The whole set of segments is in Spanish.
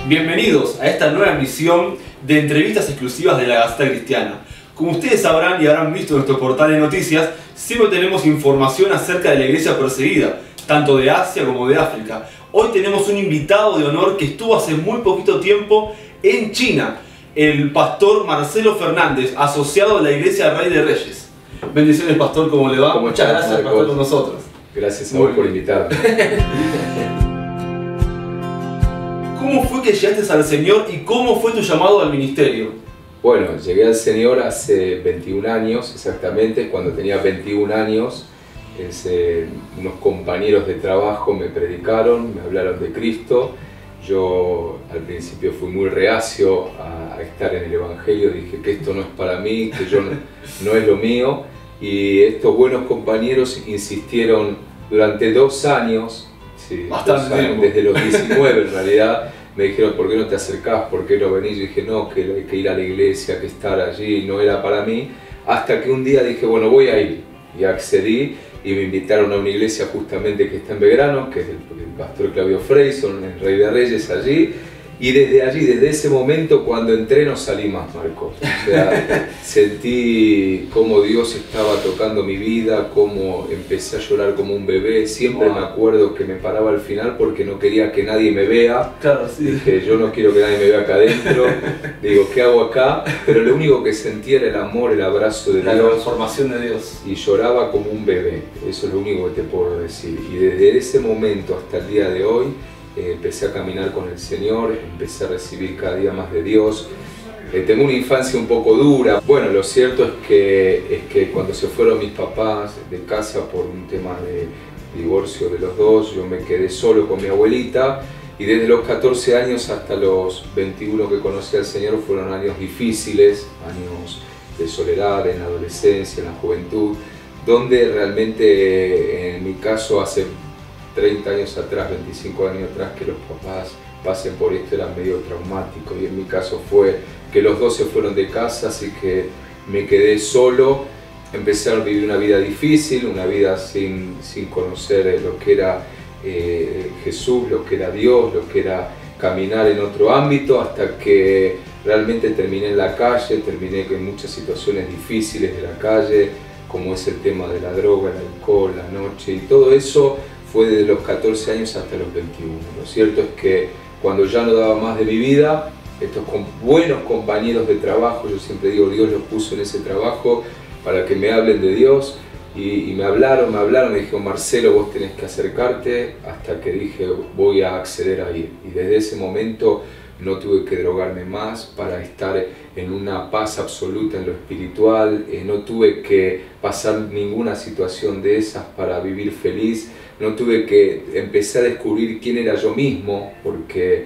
Bienvenidos a esta nueva emisión de entrevistas exclusivas de la Gaceta Cristiana. Como ustedes sabrán y habrán visto en nuestro portal de noticias, siempre tenemos información acerca de la iglesia perseguida, tanto de Asia como de África. Hoy tenemos un invitado de honor que estuvo hace muy poquito tiempo en China, el pastor Marcelo Fernández, asociado a la iglesia Rey de Reyes. Bendiciones, pastor, ¿cómo le va? Muchas gracias por estar con nosotros. Gracias a vos por invitarme. ¿Cómo fue que llegaste al Señor y cómo fue tu llamado al ministerio? Bueno, llegué al Señor hace 21 años, exactamente. Cuando tenía 21 años, unos compañeros de trabajo me predicaron, me hablaron de Cristo. Yo al principio fui muy reacio a estar en el Evangelio, dije que esto no es para mí, que yo no es lo mío. Y estos buenos compañeros insistieron durante 2 años, sí, bastante 2 años, desde los 19 en realidad. Me dijeron, ¿por qué no te acercás? ¿Por qué no venís? Yo dije, no, que hay que ir a la iglesia, que estar allí, no era para mí. Hasta que un día dije, bueno, voy a ir. Y accedí y me invitaron a una iglesia justamente que está en Belgrano, que es el pastor Claudio Freyson, el Rey de Reyes allí. Y desde allí, desde ese momento, cuando entré no salí más, Marcos. O sea, sentí cómo Dios estaba tocando mi vida, cómo empecé a llorar como un bebé. Siempre me acuerdo que me paraba al final porque no quería que nadie me vea. Claro, sí. Dije, yo no quiero que nadie me vea acá adentro. Digo, ¿qué hago acá? Pero lo único que sentía era el amor, el abrazo de Dios. La transformación de Dios. Y lloraba como un bebé. Eso es lo único que te puedo decir. Y desde ese momento hasta el día de hoy, empecé a caminar con el Señor, empecé a recibir cada día más de Dios. Tengo una infancia un poco dura. Bueno, lo cierto es que cuando se fueron mis papás de casa por un tema de divorcio de los dos, yo me quedé solo con mi abuelita y desde los 14 años hasta los 21 que conocí al Señor fueron años difíciles, años de soledad en la adolescencia, en la juventud, donde realmente en mi caso hace 30 años atrás, 25 años atrás, que los papás pasen por esto era medio traumático y en mi caso fue que los dos se fueron de casa, así que me quedé solo, empecé a vivir una vida difícil, una vida sin conocer lo que era Jesús, lo que era Dios, lo que era caminar en otro ámbito, hasta que realmente terminé en la calle, terminé en muchas situaciones difíciles de la calle, como es el tema de la droga, el alcohol, la noche y todo eso. Fue desde los 14 años hasta los 21. Lo cierto es que cuando ya no daba más de mi vida, estos buenos compañeros de trabajo, yo siempre digo, Dios los puso en ese trabajo para que me hablen de Dios, y me hablaron, me dijeron, Marcelo, vos tenés que acercarte, hasta que dije, voy a acceder a ir. Y desde ese momento no tuve que drogarme más para estar en una paz absoluta en lo espiritual, no tuve que pasar ninguna situación de esas para vivir feliz. No tuve que empezar a descubrir quién era yo mismo, porque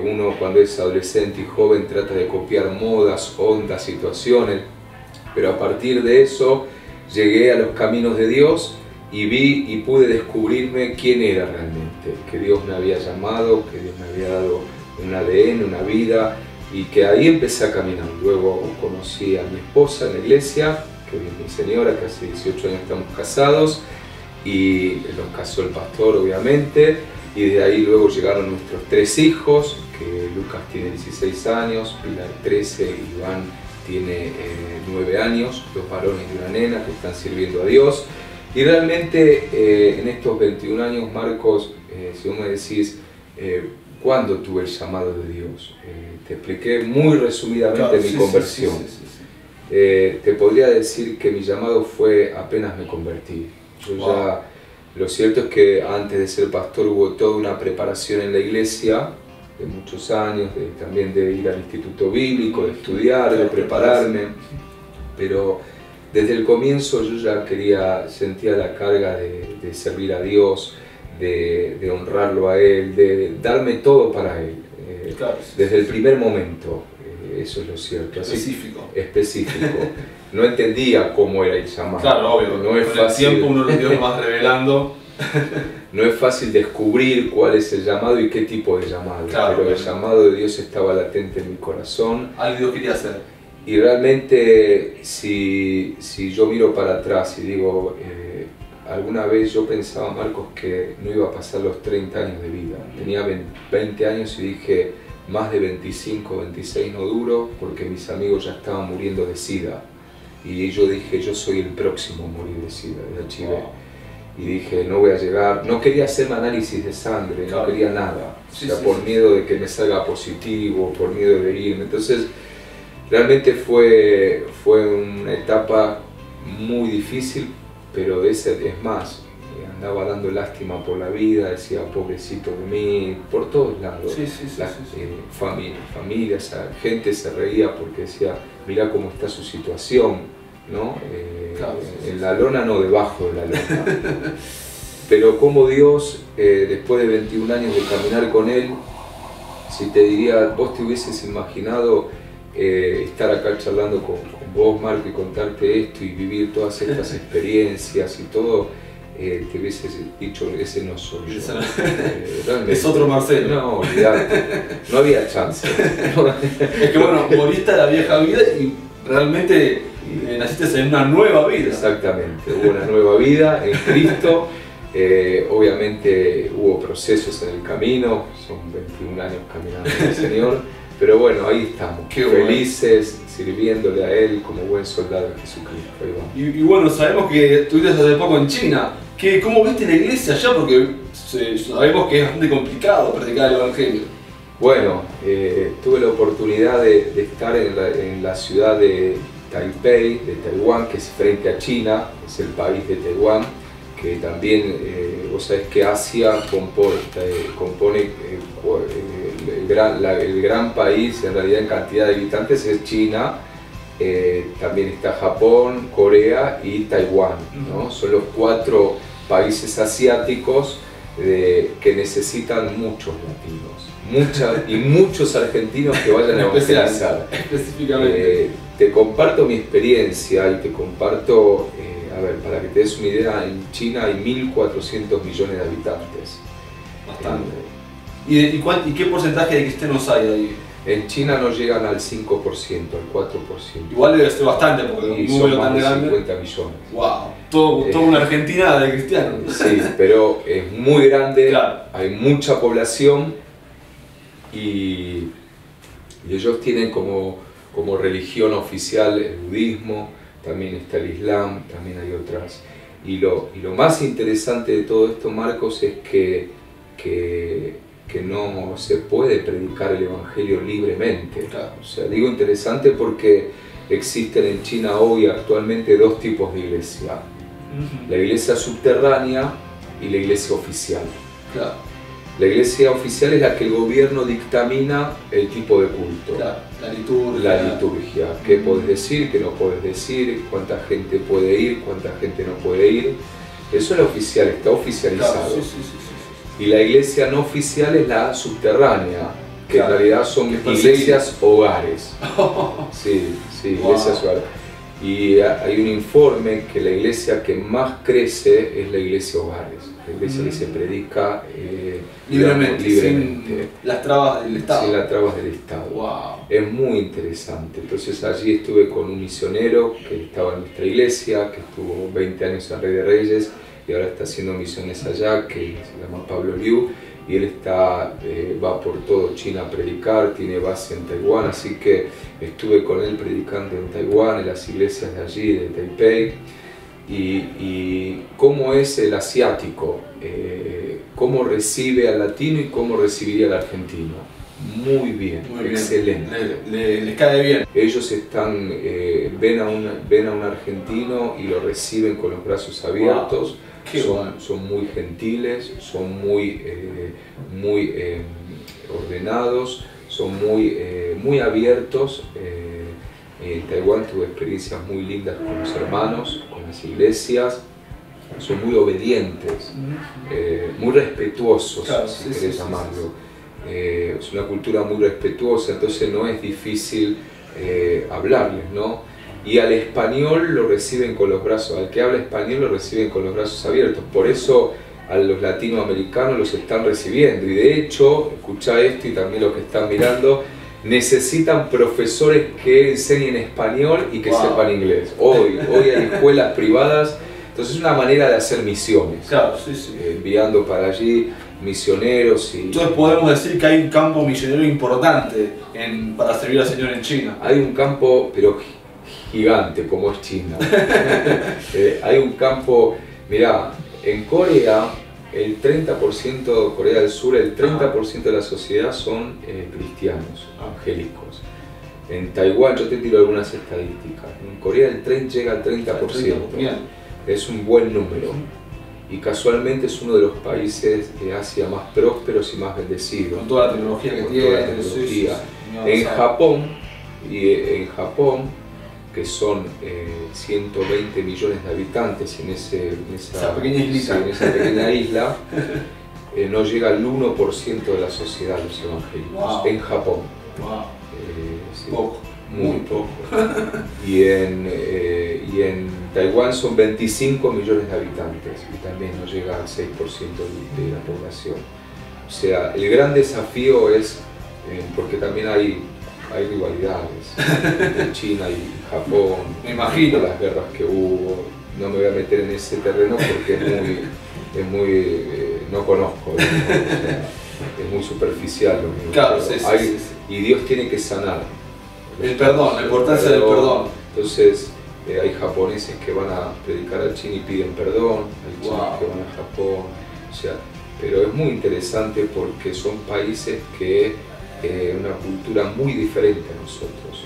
uno cuando es adolescente y joven trata de copiar modas, ondas, situaciones, pero a partir de eso llegué a los caminos de Dios y vi y pude descubrirme quién era realmente, que Dios me había llamado, que Dios me había dado un ADN, una vida, y que ahí empecé a caminar. Luego conocí a mi esposa en la iglesia, que es mi señora, que hace 18 años estamos casados, y nos casó el pastor obviamente, y de ahí luego llegaron nuestros 3 hijos, que Lucas tiene 16 años, Pilar 13, Iván tiene 9 años, 2 varones y una nena que están sirviendo a Dios. Y realmente en estos 21 años, Marcos, si vos me decís, ¿cuándo tuve el llamado de Dios? Te expliqué muy resumidamente mi conversión. Te podría decir que mi llamado fue apenas me convertí. Lo cierto es que antes de ser pastor hubo toda una preparación en la iglesia de muchos años, también de ir al instituto bíblico, de estudiar, de prepararme, pero desde el comienzo yo ya sentía la carga de servir a Dios, de honrarlo a Él, de darme todo para Él, desde el primer momento. Eso es lo cierto. Específico. No entendía cómo era el llamado. Claro, obvio. No es con fácil. el tiempo uno lo va revelando. no es fácil descubrir cuál es el llamado y qué tipo de llamado, claro, pero el llamado de Dios estaba latente en mi corazón. Algo Dios quería hacer. Y realmente, si yo miro para atrás y digo, alguna vez yo pensaba, Marcos, que no iba a pasar los 30 años de vida. Tenía 20 años y dije, más de 25, 26 no duro, porque mis amigos ya estaban muriendo de SIDA. Y yo dije, yo soy el próximo a morir de SIDA, de HIV. Wow. Y dije, no voy a llegar, no quería hacerme análisis de sangre, claro. No quería nada, sí, o sea, por miedo de que me salga positivo, por miedo de irme. Entonces, realmente fue una etapa muy difícil, pero es más, andaba dando lástima por la vida, decía, pobrecito de mí, por todos lados. Familia, gente se reía porque decía, mira cómo está su situación, ¿no? Claro, en la lona, no, debajo de la lona. Pero como Dios, después de 21 años de caminar con Él, si te diría, vos te hubieses imaginado estar acá charlando con vos, Marco, y contarte esto y vivir todas estas experiencias y todo, te hubieses dicho, ese no soy yo. Es otro Marcelo. No, olvidate, no había chance. Es que bueno, moriste a la vieja vida y realmente naciste en una nueva vida. Exactamente, hubo una nueva vida en Cristo. Obviamente hubo procesos en el camino, son 21 años caminando con el Señor, pero bueno, ahí estamos, felices, sirviéndole a Él como buen soldado de Jesucristo. Y bueno, sabemos que estuviste hace poco en China. ¿Cómo viste la iglesia allá? Porque sabemos que es bastante complicado predicar el Evangelio. Bueno, tuve la oportunidad de estar en la ciudad de Taipei, de Taiwán, que es frente a China, es el país de Taiwán, que también, vos sabés que Asia compone el gran país, en realidad en cantidad de habitantes, es China, también está Japón, Corea y Taiwán, ¿no? Son los 4 países asiáticos que necesitan muchos latinos, y muchos argentinos que vayan a evangelizar. Específicamente. Te comparto mi experiencia y te comparto, a ver, para que te des una idea, en China hay 1.400 millones de habitantes. Bastante. ¿Y qué porcentaje de cristianos hay ahí? En China no llegan al 5%, al 4%. Igual debe ser bastante, porque y son más de 50 millones. ¡Wow! Toda una Argentina de cristianos. Sí, pero es muy grande, claro. Hay mucha población y ellos tienen como religión oficial el budismo, también está el islam, también hay otras. Y lo más interesante de todo esto, Marcos, es que no se puede predicar el evangelio libremente. Claro. O sea, digo interesante porque existen en China hoy actualmente 2 tipos de iglesia. La iglesia subterránea y la iglesia oficial. Claro. La iglesia oficial es la que el gobierno dictamina el tipo de culto. Claro. La liturgia. ¿Qué podés decir? ¿Qué no podés decir? ¿Cuánta gente puede ir? ¿Cuánta gente no puede ir? Eso es lo oficial, está oficializado. Claro, sí. Y la iglesia no oficial es la subterránea, que claro. En realidad son iglesias hogares. Sí, iglesias hogares. Y hay un informe que la iglesia que más crece es la iglesia hogares. La iglesia que se predica libremente, sin las trabas del Estado. Sin las trabas del Estado. Wow. Es muy interesante. Entonces allí estuve con un misionero que estaba en nuestra iglesia, que estuvo 20 años en Rey de Reyes, y ahora está haciendo misiones allá, que se llama Pablo Liu, y él va por todo China a predicar, tiene base en Taiwán, así que estuve con él predicando en Taiwán, en las iglesias de allí, de Taipei, y cómo es el asiático, cómo recibe al latino y cómo recibiría al argentino. Muy bien, excelente. Les cae bien. Ellos ven a un argentino y lo reciben con los brazos abiertos. Wow. Son muy gentiles, son muy ordenados, son muy abiertos. En Taiwán tuve experiencias muy lindas con los hermanos, con las iglesias. Son muy obedientes, muy respetuosos, claro, si querés llamarlo. Es una cultura muy respetuosa, entonces no es difícil hablarles, ¿no? Y al español lo reciben con los brazos, al que habla español lo reciben con los brazos abiertos. Por eso a los latinoamericanos los están recibiendo. Y de hecho, escucha esto y también los que están mirando, necesitan profesores que enseñen español y que sepan inglés. Hoy hay escuelas privadas, entonces es una manera de hacer misiones. Claro, sí, sí. Enviando para allí misioneros. Entonces podemos decir que hay un campo misionero importante para servir al Señor en China. Hay un campo, pero gigante, como es China. Hay un campo, mirá, en Corea, el 30%, Corea del Sur, el 30% de la sociedad son cristianos, evangélicos. En Taiwán, yo te tiro algunas estadísticas, en Corea el tren llega al 30%. Es un buen número. Y casualmente es uno de los países de Asia más prósperos y más bendecidos. Con toda la tecnología que tiene. En Japón, que son 120 millones de habitantes en esa pequeña isla, no llega al 1% de la sociedad los evangélicos. Wow. En Japón. Wow. Sí, Poco. muy poco. Y en Taiwán son 25 millones de habitantes y también no llega al 6% de la población. O sea, el gran desafío es, porque también hay rivalidades entre China y Japón. Me imagino. Las guerras que hubo. No me voy a meter en ese terreno porque no conozco, ¿no? O sea, es muy superficial lo mismo. Claro, sí. Y Dios tiene que sanar. El perdón, la importancia del perdón. Entonces, hay japoneses que van a predicar al China y piden perdón, hay chinos que van a Japón, o sea, pero es muy interesante porque son países que una cultura muy diferente a nosotros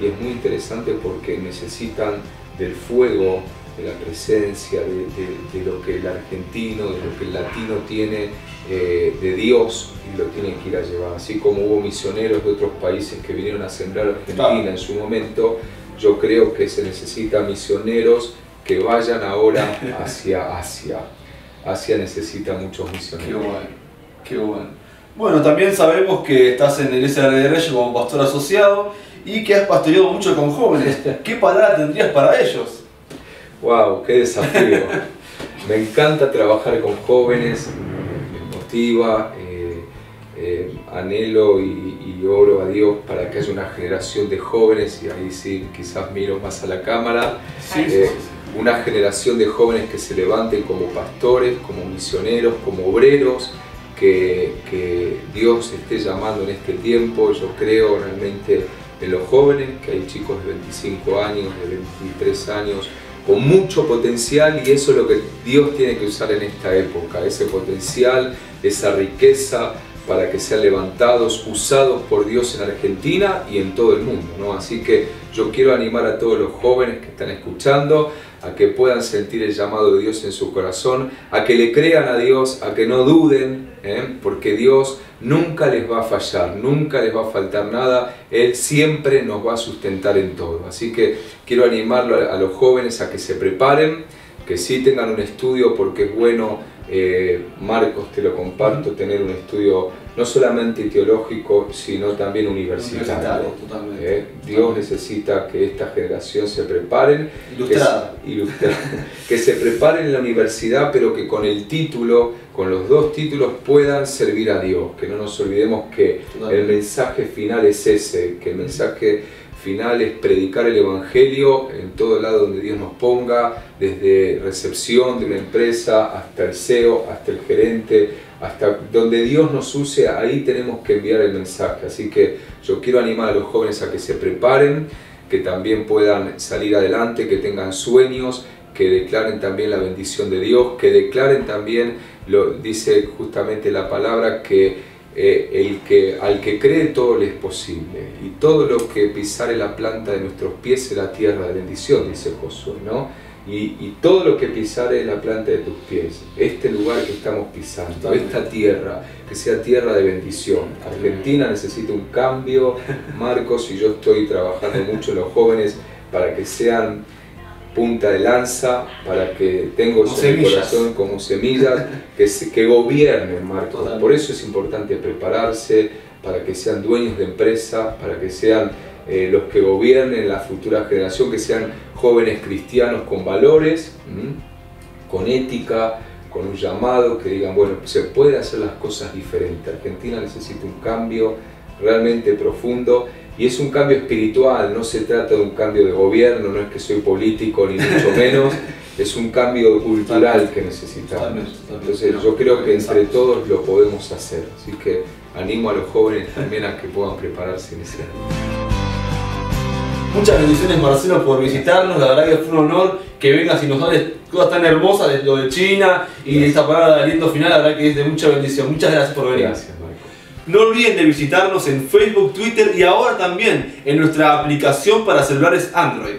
y es muy interesante porque necesitan del fuego, de la presencia, de lo que el argentino, de lo que el latino tiene de Dios y lo tienen que ir a llevar. Así como hubo misioneros de otros países que vinieron a sembrar Argentina en su momento, yo creo que se necesitan misioneros que vayan ahora hacia Asia. Asia necesita muchos misioneros. Qué bueno, qué bueno. Bueno, también sabemos que estás en la Iglesia de Reyes como pastor asociado y que has pastoreado mucho con jóvenes. ¿Qué palabra tendrías para ellos? ¡Wow! ¡Qué desafío! Me encanta trabajar con jóvenes, me motiva, anhelo y oro a Dios para que haya una generación de jóvenes, y ahí sí, quizás miro más a la cámara, una generación de jóvenes que se levanten como pastores, como misioneros, como obreros, que Dios esté llamando en este tiempo. Yo creo realmente en los jóvenes, que hay chicos de 25 años, de 23 años, con mucho potencial, y eso es lo que Dios tiene que usar en esta época, ese potencial, esa riqueza, para que sean levantados, usados por Dios en Argentina y en todo el mundo, ¿no? Así que yo quiero animar a todos los jóvenes que están escuchando a que puedan sentir el llamado de Dios en su corazón, a que le crean a Dios, a que no duden, porque Dios nunca les va a fallar, nunca les va a faltar nada, Él siempre nos va a sustentar en todo. Así que quiero animarlo a los jóvenes a que se preparen, que sí tengan un estudio, porque es bueno, Marcos, te lo comparto, tener un estudio no solamente teológico, sino también universitario. Dios necesita que esta generación se preparen, que se preparen en la universidad, pero que con el título, con los dos títulos, puedan servir a Dios. Que no nos olvidemos que el mensaje final es ese, que el mensaje final es predicar el Evangelio en todo lado donde Dios nos ponga, desde recepción de una empresa hasta el CEO, hasta el gerente, hasta donde Dios nos use, ahí tenemos que enviar el mensaje. Así que yo quiero animar a los jóvenes a que se preparen, que también puedan salir adelante, que tengan sueños, que declaren también la bendición de Dios, que declaren también, dice justamente la palabra, que al que cree todo le es posible, y todo lo que pisare la planta de nuestros pies será tierra de bendición, dice Josué, ¿no? Y todo lo que pisare la planta de tus pies, este lugar que estamos pisando, esta tierra, que sea tierra de bendición. Argentina necesita un cambio, Marcos, y yo estoy trabajando mucho en los jóvenes para que sean punta de lanza, para que tengo en mi corazón como semillas, que gobiernen, Marcos. Totalmente. Por eso es importante prepararse, para que sean dueños de empresa, para que sean los que gobiernen la futura generación, que sean jóvenes cristianos con valores, con ética, un llamado, que digan, bueno, se puede hacer las cosas diferentes. Argentina necesita un cambio realmente profundo, y es un cambio espiritual, no se trata de un cambio de gobierno, no es que soy político ni mucho menos, es un cambio cultural que necesitamos. Entonces yo creo que entre todos lo podemos hacer, así que animo a los jóvenes también a que puedan prepararse inicialmente. Muchas bendiciones, Marcelo, por visitarnos. La verdad que fue un honor que vengas y nos hables cosas tan hermosas de lo de China y de esta palabra de aliento final. La verdad que es de mucha bendición. Muchas gracias por venir. Gracias, Marco. No olviden de visitarnos en Facebook, Twitter y ahora también en nuestra aplicación para celulares Android.